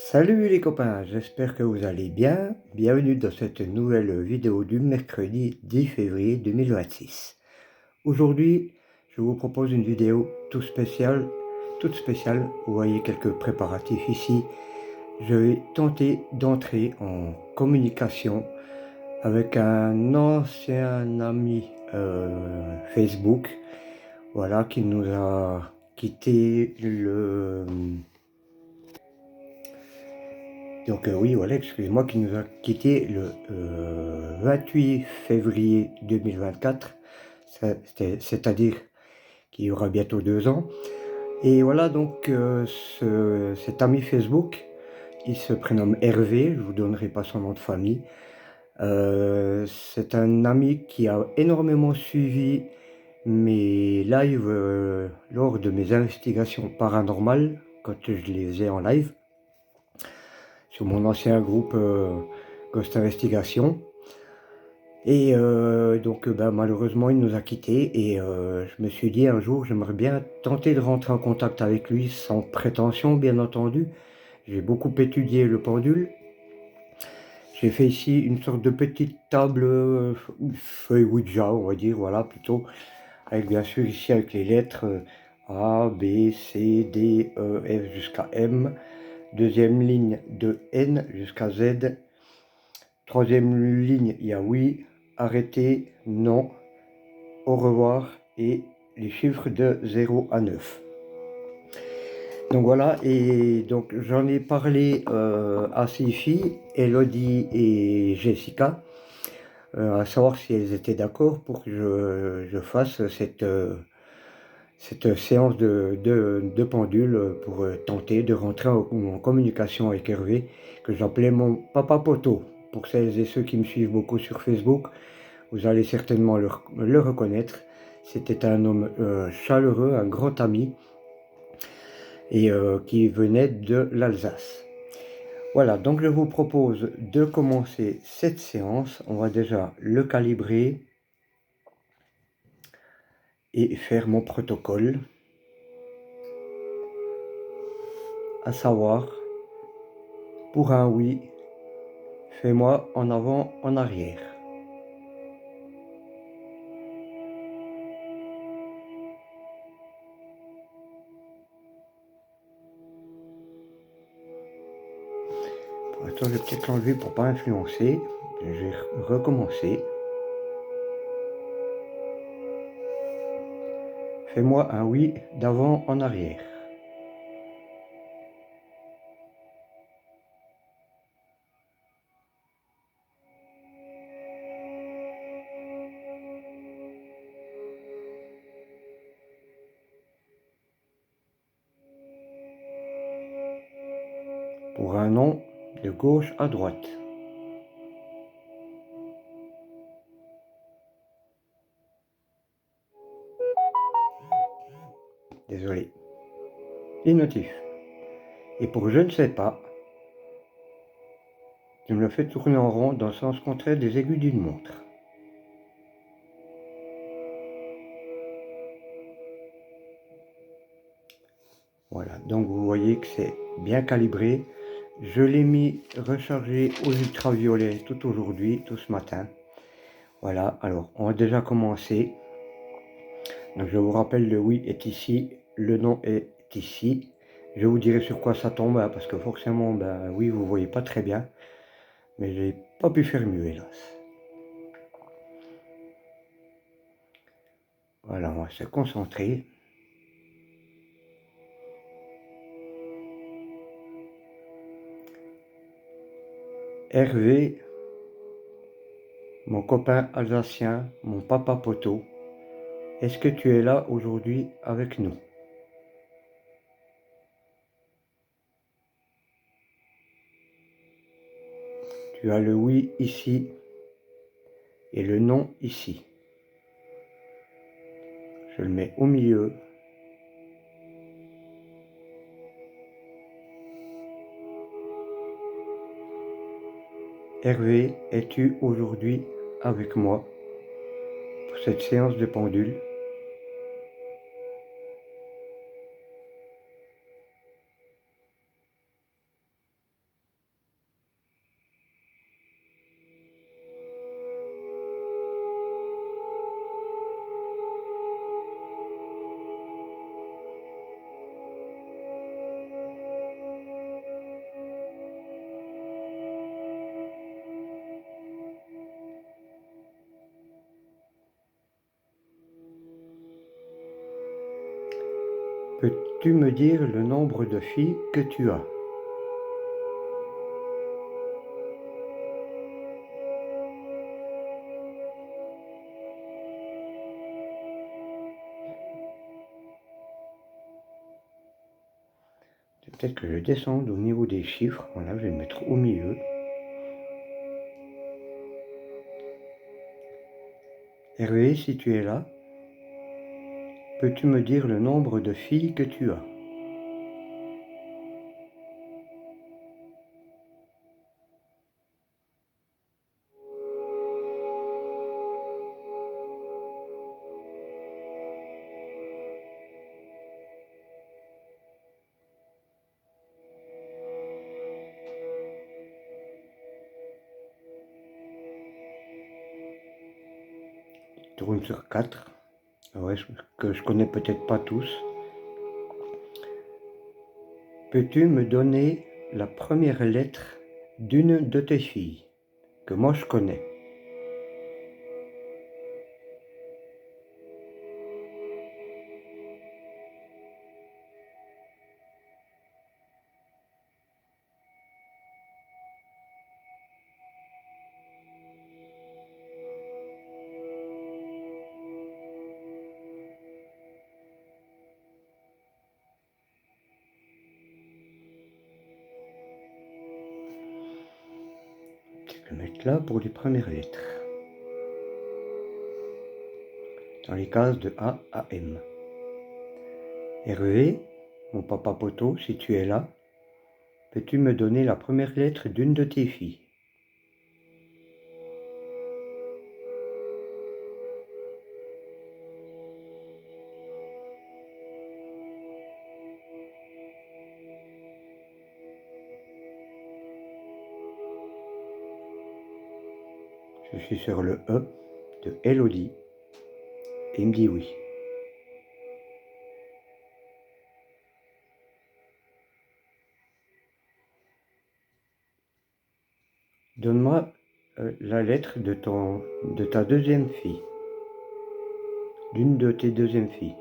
Salut les copains, j'espère que vous allez bien. Bienvenue dans cette nouvelle vidéo du mercredi 10 février 2026. Aujourd'hui, je vous propose une vidéo toute spéciale. Vous voyez quelques préparatifs ici. Je vais tenter d'entrer en communication avec un ancien ami Facebook, voilà, qui nous a quitté le oui, voilà, excusez-moi, qui nous a quitté le 28 février 2024, c'est-à-dire qu'il y aura bientôt 2 ans. Et voilà, donc cet ami Facebook, il se prénomme Hervé, je vous donnerai pas son nom de famille. C'est un ami qui a énormément suivi mes lives lors de mes investigations paranormales, quand je les faisais en live sur mon ancien groupe Ghost Investigation. Et malheureusement, il nous a quittés. Et je me suis dit un jour, j'aimerais bien tenter de rentrer en contact avec lui, sans prétention, bien entendu. J'ai beaucoup étudié le pendule. J'ai fait ici une sorte de petite table, feuille Ouija, on va dire, voilà, plutôt. Avec bien sûr ici avec les lettres A, B, C, D, E, F jusqu'à M. Deuxième ligne de N jusqu'à Z. Troisième ligne, il y a oui, arrêtez, non, au revoir et les chiffres de 0 à 9. Donc voilà, et donc j'en ai parlé à ces filles, Elodie et Jessica, à savoir si elles étaient d'accord pour que je fasse cette séance de pendule pour tenter de rentrer en communication avec Hervé, que j'appelais mon papa poteau. Pour celles et ceux qui me suivent beaucoup sur Facebook, vous allez certainement le reconnaître. C'était un homme chaleureux, un grand ami, et qui venait de l'Alsace. Voilà, donc je vous propose de commencer cette séance. On va déjà le calibrer et faire mon protocole, à savoir, pour un oui, fais-moi en avant, en arrière. Attends, je vais peut-être l'enlever pour pas influencer. Je vais recommencer. Fais-moi un oui d'avant en arrière. Pour un non, de gauche à droite. Désolé. Les notifs. Et pour je ne sais pas, je me le fais tourner en rond dans le sens contraire des aiguilles d'une montre. Voilà, donc vous voyez que c'est bien calibré. Je l'ai mis rechargé aux ultraviolets tout aujourd'hui, tout ce matin. Voilà, alors on va déjà commencer. Donc je vous rappelle, le oui est ici, le non est ici. Je vous dirai sur quoi ça tombe, hein, parce que forcément, ben oui, vous voyez pas très bien. Mais j'ai pas pu faire mieux, hélas. Voilà, on va se concentrer. Hervé, mon copain alsacien, mon papa poteau, est-ce que tu es là aujourd'hui avec nous? Tu as le oui ici et le non ici. Je le mets au milieu. Hervé, es-tu aujourd'hui avec moi pour cette séance de pendule? Peux-tu me dire le nombre de filles que tu as? Peut-être que je descende au niveau des chiffres. Voilà, je vais le mettre au milieu. Hervé, si tu es là, peux-tu me dire le nombre de filles que tu as? Tourne sur 4. Ouais, que je connais peut-être pas tous. Peux-tu me donner la première lettre d'une de tes filles que moi je connais? Je vais le mettre là pour les premières lettres. Dans les cases de A à M. Hervé, mon papa poteau, si tu es là, peux-tu me donner la première lettre d'une de tes filles? Je suis sur le E de Elodie et il me dit oui. Donne-moi la lettre de ta deuxième fille, d'une de tes deuxièmes filles.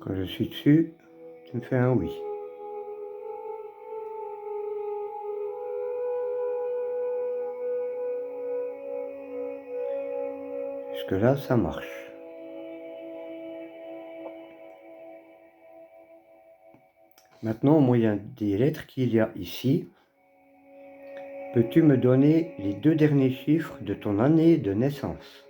Quand je suis dessus, tu me fais un oui. Jusque-là, ça marche. Maintenant, au moyen des lettres qu'il y a ici, peux-tu me donner les deux derniers chiffres de ton année de naissance?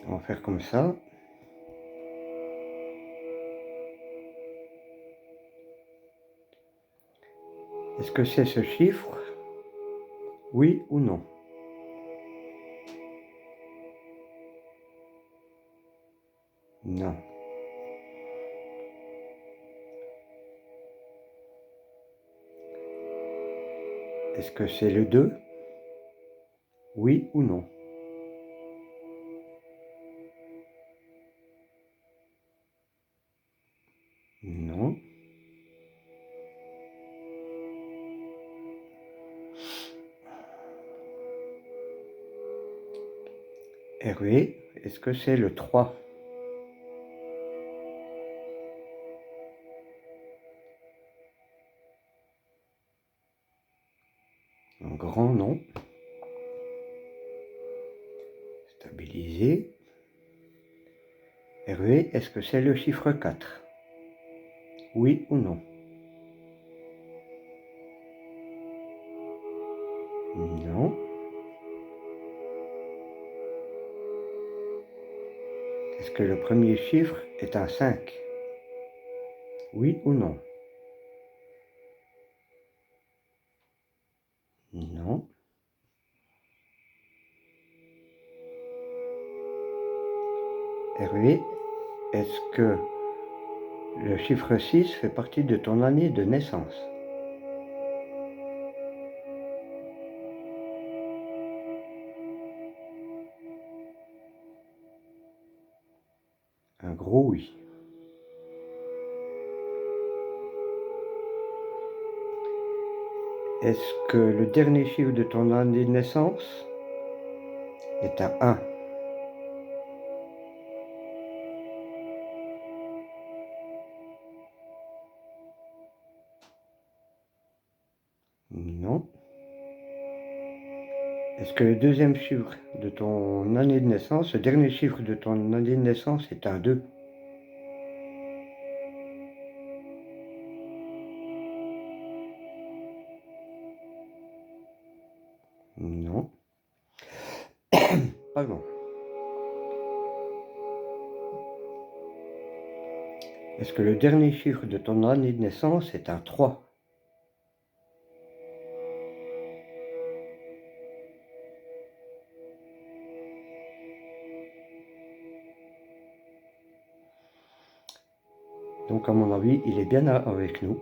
On va faire comme ça. Est-ce que c'est ce chiffre? Oui ou non? Non. Est-ce que c'est le 2? Oui ou non? Non. Hervé, est-ce que c'est le 3? Un grand non. Stabilisé. Hervé, est-ce que c'est le chiffre 4? Oui ou non? Non. Est-ce que le premier chiffre est un 5? Oui ou non? Non. Hervé, est-ce que le chiffre 6 fait partie de ton année de naissance? Un gros oui. Est-ce que le dernier chiffre de ton année de naissance est un 1? Non. Est-ce que le deuxième chiffre de ton année de naissance, le dernier chiffre de ton année de naissance est un 2? Non. Pardon. Est-ce que le dernier chiffre de ton année de naissance est un 3? Donc à mon avis, il est bien avec nous.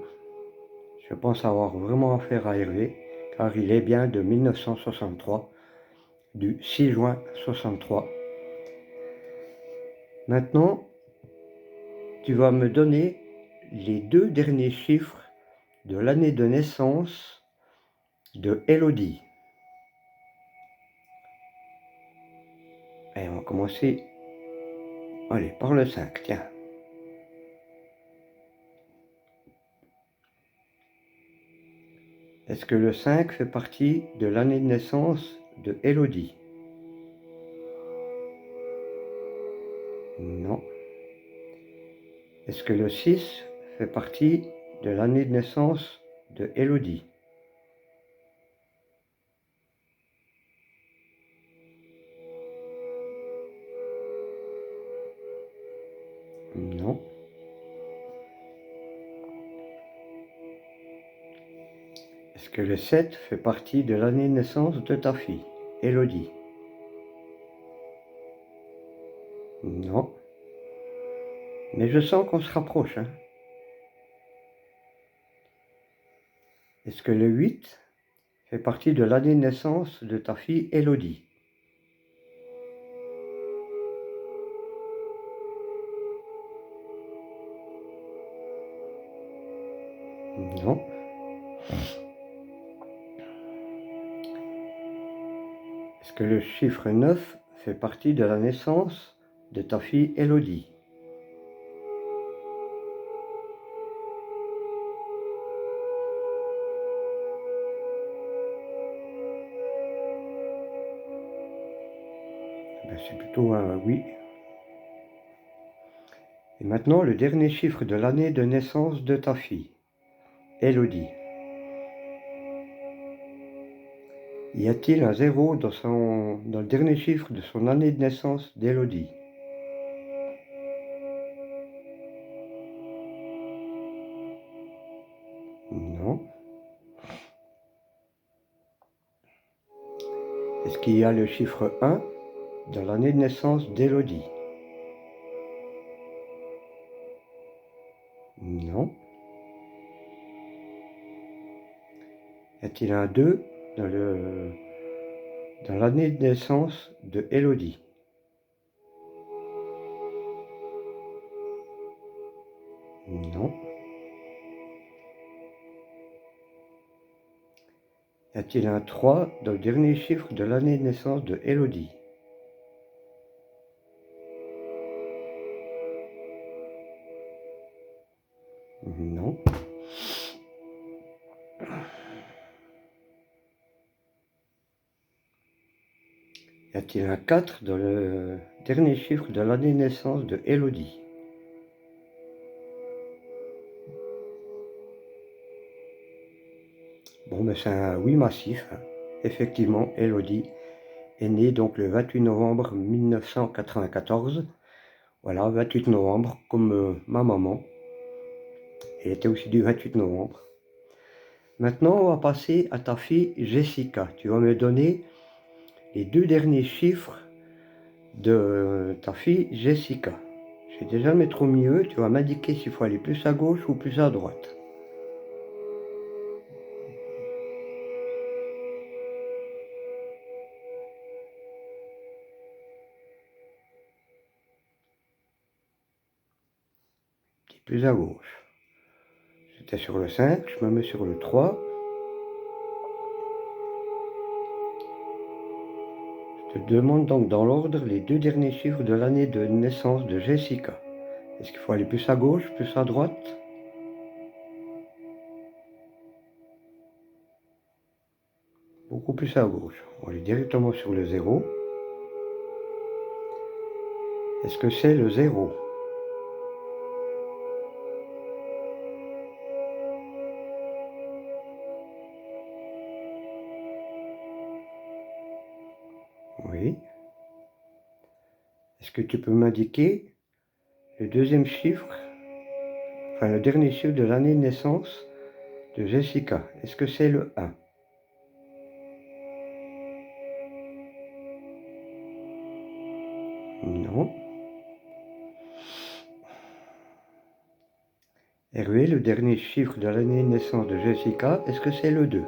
Je pense avoir vraiment affaire à Hervé, car il est bien de 1963, du 6 juin 63. Maintenant, tu vas me donner les 2 derniers chiffres de l'année de naissance de Elodie. Et on va commencer, allez, par le 5, tiens. Est-ce que le 5 fait partie de l'année de naissance de Elodie? Non. Est-ce que le 6 fait partie de l'année de naissance de Elodie? Non. Est-ce que le 7 fait partie de l'année de naissance de ta fille, Elodie? Non. Mais je sens qu'on se rapproche, hein. Est-ce que le 8 fait partie de l'année de naissance de ta fille, Elodie? Non. Est-ce que le chiffre 9 fait partie de la naissance de ta fille, Elodie? Ben, c'est plutôt un oui. Et maintenant, le dernier chiffre de l'année de naissance de ta fille, Elodie. Y a-t-il un 0 dans le dernier chiffre de son année de naissance d'Elodie? Non. Est-ce qu'il y a le chiffre 1 dans l'année de naissance d'Elodie? Non. Y a-t-il un 2 dans l'année de naissance de Elodie? Non. Y a-t-il un 3 dans le dernier chiffre de l'année de naissance de Elodie? Non. Y a-t-il un 4 dans le dernier chiffre de l'année de naissance de Elodie? Bon, ben c'est un oui massif, hein. Effectivement, Elodie est née donc le 28 novembre 1994. Voilà, 28 novembre, comme ma maman. Elle était aussi du 28 novembre. Maintenant, on va passer à ta fille Jessica. Tu vas me donner les 2 derniers chiffres de ta fille Jessica. Je vais déjà le mettre au milieu, tu vas m'indiquer s'il faut aller plus à gauche ou plus à droite. Plus à gauche. J'étais sur le 5, je me mets sur le 3. Je te demande donc dans l'ordre les 2 derniers chiffres de l'année de naissance de Jessica. Est-ce qu'il faut aller plus à gauche, plus à droite? Beaucoup plus à gauche. On va aller directement sur le 0. Est-ce que c'est le 0? Oui. Est-ce que tu peux m'indiquer le deuxième chiffre, enfin le dernier chiffre de l'année de naissance de Jessica? Est-ce que c'est le 1? Non. Hervé, le dernier chiffre de l'année de naissance de Jessica, est-ce que c'est le 2?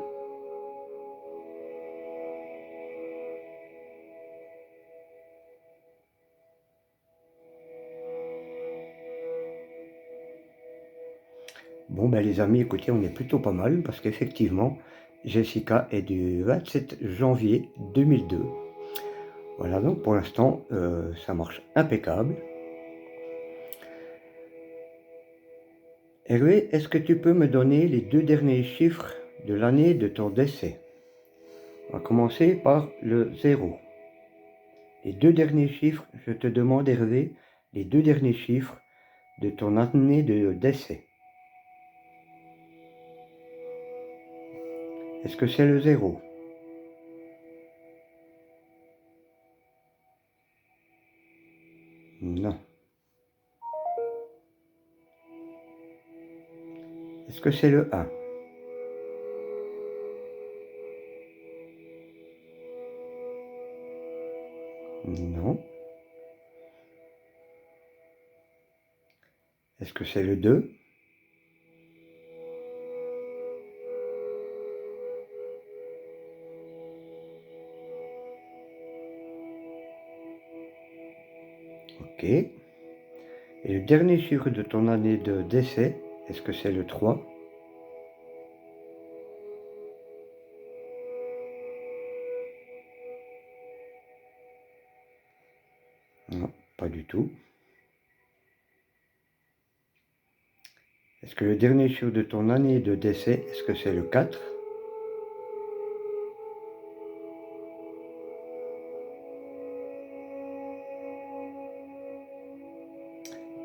Bon ben les amis, écoutez, on est plutôt pas mal parce qu'effectivement, Jessica est du 27 janvier 2002. Voilà, donc pour l'instant, ça marche impeccable. Hervé, est-ce que tu peux me donner les 2 derniers chiffres de l'année de ton décès? On va commencer par le 0. Les 2 derniers chiffres, je te demande Hervé, les 2 derniers chiffres de ton année de décès. Est-ce que c'est le 0? Non. Est-ce que c'est le 1? Non. Est-ce que c'est le 2? Ok. Et le dernier chiffre de ton année de décès, est-ce que c'est le 3? Non, pas du tout. Est-ce que le dernier chiffre de ton année de décès, est-ce que c'est le 4?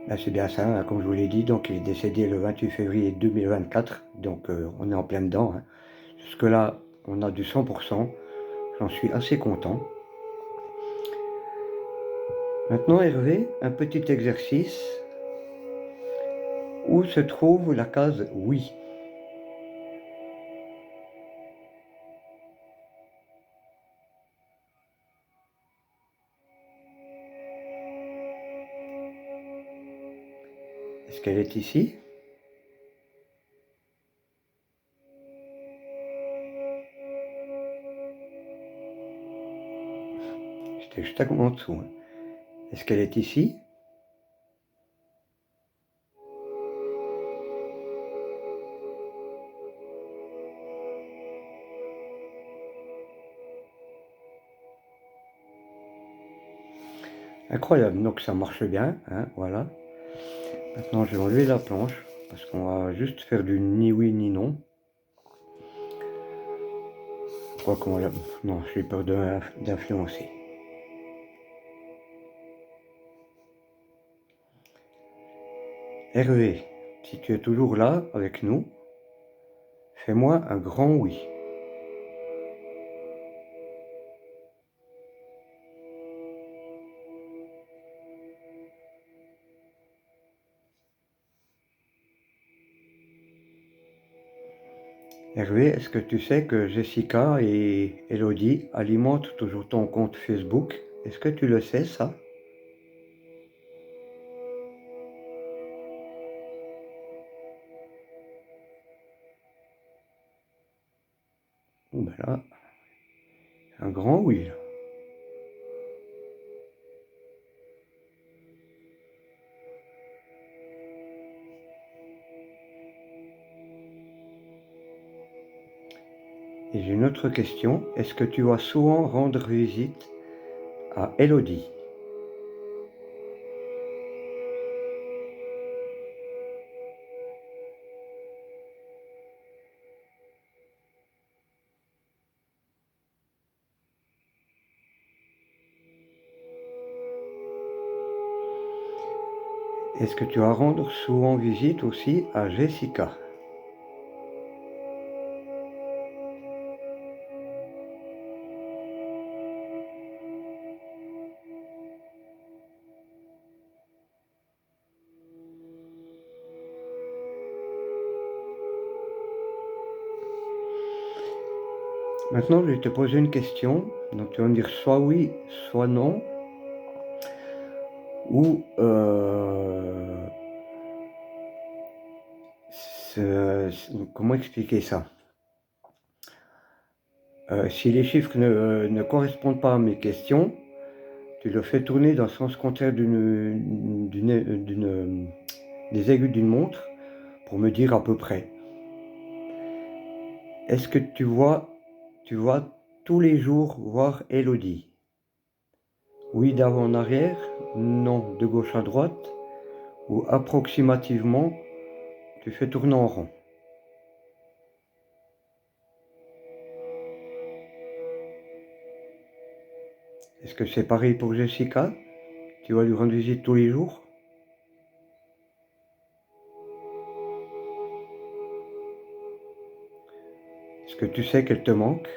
Ben, c'est bien ça, hein, comme je vous l'ai dit, donc il est décédé le 28 février 2024, donc on est en plein dedans, hein. Jusque-là, on a du 100%, j'en suis assez content. Maintenant Hervé, un petit exercice. Où se trouve la case oui? Est-ce qu'elle est ici? J'étais juste en dessous, hein. Est-ce qu'elle est ici? Incroyable, donc ça marche bien, hein, voilà. Maintenant je vais enlever la planche, parce qu'on va juste faire du ni oui ni non. Je crois qu'on va... Non, j'ai peur d'influencer. Hervé, si tu es toujours là avec nous, fais-moi un grand oui. Hervé, est-ce que tu sais que Jessica et Elodie alimentent toujours ton compte Facebook? Est-ce que tu le sais, ça? Ben là, un grand oui. Et j'ai une autre question. Est-ce que tu vas souvent rendre visite à Elodie? Est-ce que tu vas rendre souvent visite aussi à Jessica? Maintenant, je vais te poser une question. Donc, tu vas me dire soit oui, soit non. Ou comment expliquer ça? Si les chiffres ne correspondent pas à mes questions, tu le fais tourner dans le sens contraire des aiguilles d'une montre pour me dire à peu près. Est-ce que tu vas tous les jours voir Elodie? Oui, d'avant en arrière, non, de gauche à droite, ou approximativement, tu fais tourner en rond. Est-ce que c'est pareil pour Jessica? Tu vas lui rendre visite tous les jours? Est-ce que tu sais qu'elle te manque?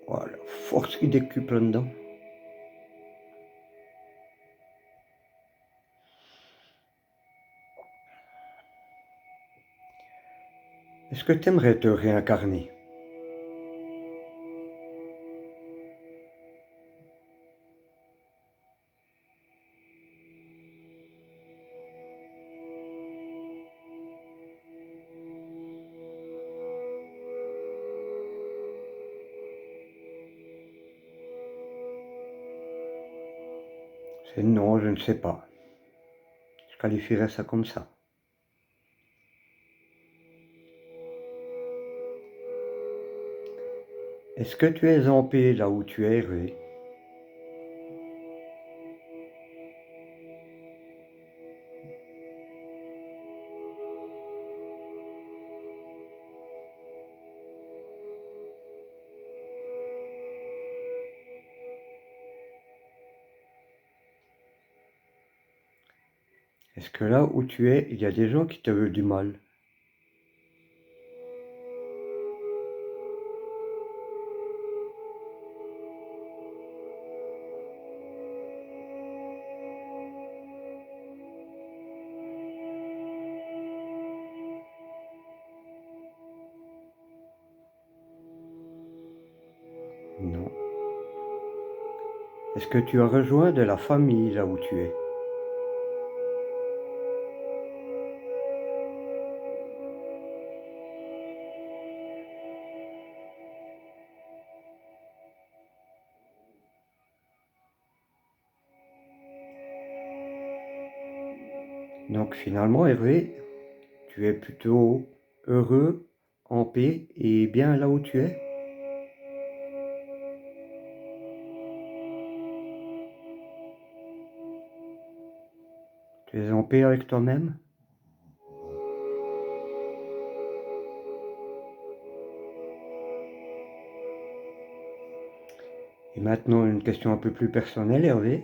Voilà, force qui décuple là-dedans. Est-ce que tu aimerais te réincarner? C'est non, je ne sais pas. Je qualifierais ça comme ça. Est-ce que tu es en paix là où tu es, Hervé? Est-ce que là où tu es, il y a des gens qui te veulent du mal? Non. Est-ce que tu as rejoint de la famille là où tu es? Donc finalement, Hervé, tu es plutôt heureux, en paix et bien là où tu es? Tu es en paix avec toi-même? Et maintenant, une question un peu plus personnelle, Hervé.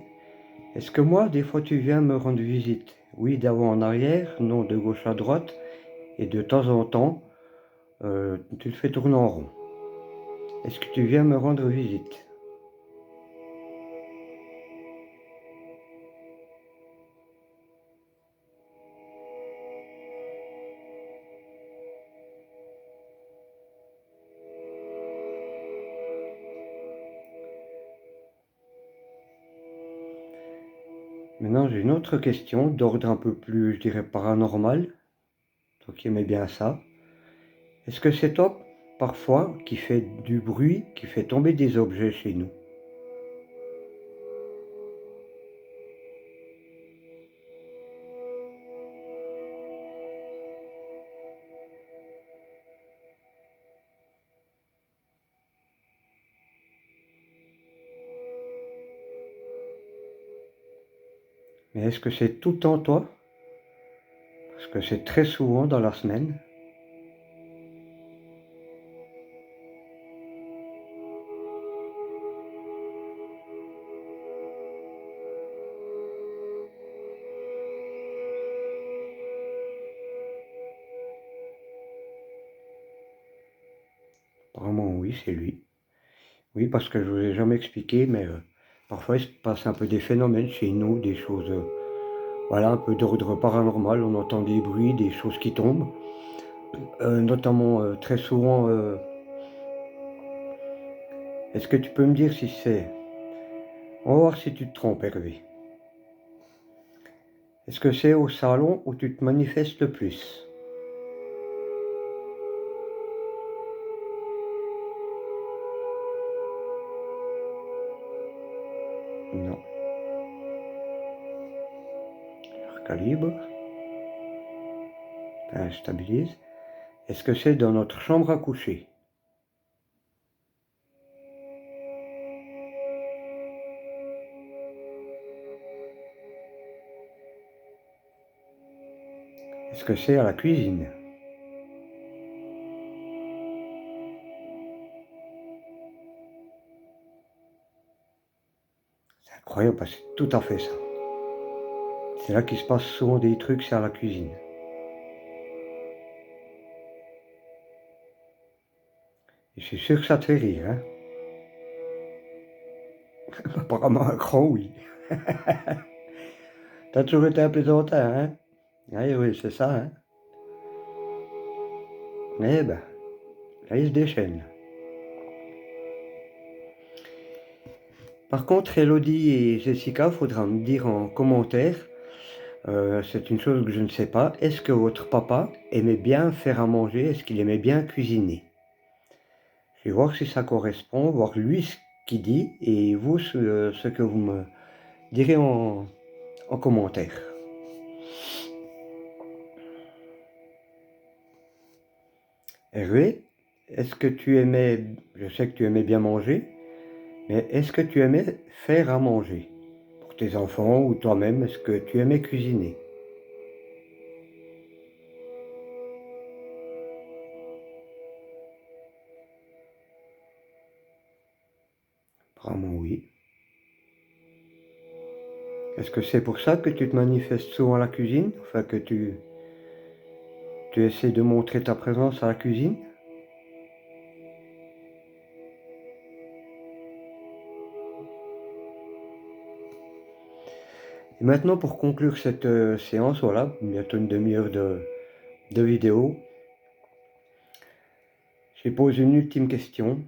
Est-ce que moi, des fois, tu viens me rendre visite? Oui, d'avant en arrière, non, de gauche à droite, et de temps en temps, tu le fais tourner en rond. Est-ce que tu viens me rendre visite? Maintenant, j'ai une autre question d'ordre un peu plus, je dirais, paranormal. Toi qui aimais bien ça. Est-ce que c'est toi, parfois, qui fait du bruit, qui fait tomber des objets chez nous? Mais est-ce que c'est tout le temps toi? Parce que c'est très souvent dans la semaine. Apparemment, oui, c'est lui. Oui, parce que je vous ai jamais expliqué, mais parfois il se passe un peu des phénomènes chez nous, des choses, voilà, un peu d'ordre paranormal. On entend des bruits, des choses qui tombent. Notamment, très souvent, est-ce que tu peux me dire si c'est... On va voir si tu te trompes, Hervé. Est-ce que c'est au salon où tu te manifestes le plus? Non. Calibre. Enfin, je stabilise. Est-ce que c'est dans notre chambre à coucher? Est-ce que c'est à la cuisine? C'est incroyable parce que c'est tout à fait ça. C'est là qu'il se passe souvent des trucs, c'est à la cuisine. Et je suis sûr que ça te fait rire, hein? Apparemment un grand oui. T'as toujours été un plaisantin, hein? Oui, oui, c'est ça, hein? Eh ben, là il se déchaîne. Par contre, Elodie et Jessica, faudra me dire en commentaire, c'est une chose que je ne sais pas, est-ce que votre papa aimait bien faire à manger? Est-ce qu'il aimait bien cuisiner? Je vais voir si ça correspond, voir lui ce qu'il dit et vous ce que vous me direz en commentaire. Hervé, est-ce que tu aimais, je sais que tu aimais bien manger, mais est-ce que tu aimais faire à manger? Pour tes enfants ou toi-même, est-ce que tu aimais cuisiner? Apparemment oui. Est-ce que c'est pour ça que tu te manifestes souvent à la cuisine? Enfin que tu essaies de montrer ta présence à la cuisine? Et maintenant pour conclure cette séance, voilà, bientôt une demi-heure de vidéo, je vais poser une ultime question.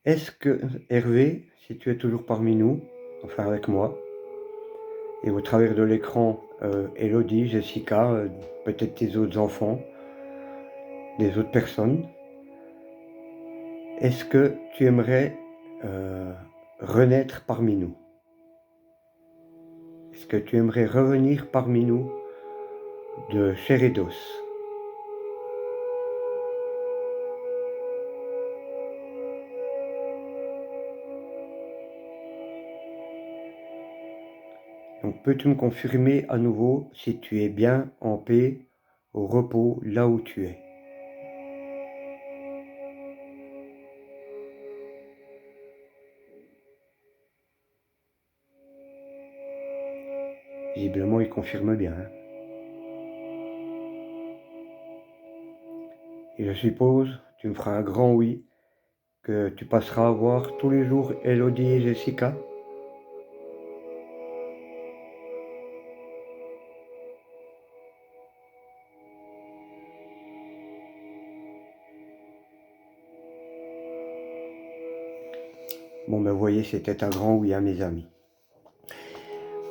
Est-ce que, Hervé, si tu es toujours parmi nous, enfin avec moi, et au travers de l'écran, Elodie, Jessica, peut-être tes autres enfants, des autres personnes, est-ce que tu aimerais renaître parmi nous? Est-ce que tu aimerais revenir parmi nous de chair et d'os? Donc peux-tu me confirmer à nouveau si tu es bien en paix, au repos, là où tu es? Visiblement, il confirme bien, hein. Et je suppose, tu me feras un grand oui, que tu passeras à voir tous les jours Elodie et Jessica? Bon ben voyez, c'était un grand oui à mes amis.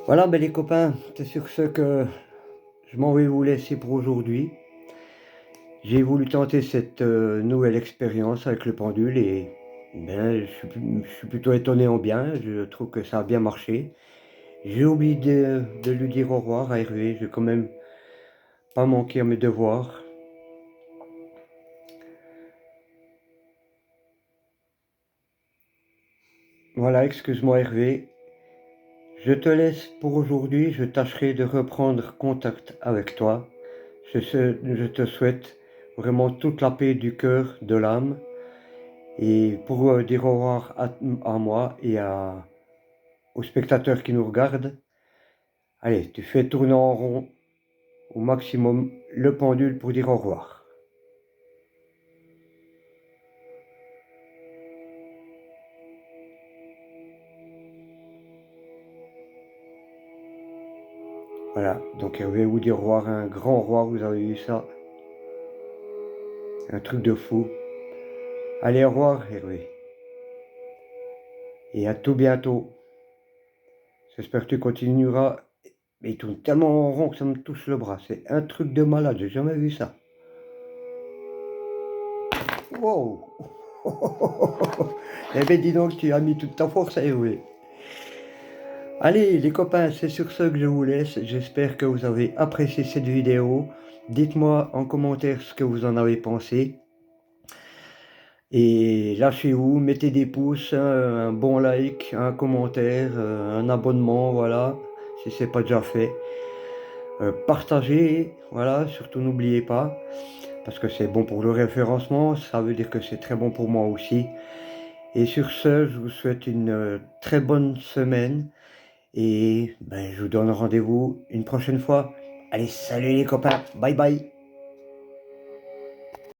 Voilà, ben les copains, c'est sur ce que je m'en vais vous laisser pour aujourd'hui. J'ai voulu tenter cette nouvelle expérience avec le pendule et ben, je suis plutôt étonné en bien. Je trouve que ça a bien marché. J'ai oublié de lui dire au revoir à Hervé. Je vais quand même pas manquer à mes devoirs. Voilà, excuse-moi Hervé. Je te laisse pour aujourd'hui. Je tâcherai de reprendre contact avec toi. Je te souhaite vraiment toute la paix du cœur, de l'âme. Et pour dire au revoir à moi et aux spectateurs qui nous regardent, allez, tu fais tourner en rond au maximum le pendule pour dire au revoir. Voilà, donc je vais vous dire au revoir, un grand au revoir, vous avez vu ça, un truc de fou. Allez, au revoir Hervé, et à tout bientôt. J'espère que tu continueras. Mais il tourne tellement en rond que ça me touche le bras, c'est un truc de malade, j'ai jamais vu ça. Wow. Eh ben dis donc, tu as mis toute ta force à Hervé. Allez les copains, c'est sur ce que je vous laisse. J'espère que vous avez apprécié cette vidéo. Dites-moi en commentaire ce que vous en avez pensé. Et lâchez-vous, mettez des pouces, un bon like, un commentaire, un abonnement, voilà, si c'est pas déjà fait. Partagez, voilà, surtout n'oubliez pas, parce que c'est bon pour le référencement, ça veut dire que c'est très bon pour moi aussi. Et sur ce, je vous souhaite une très bonne semaine. Et ben, je vous donne rendez-vous une prochaine fois. Allez, salut les copains, bye bye.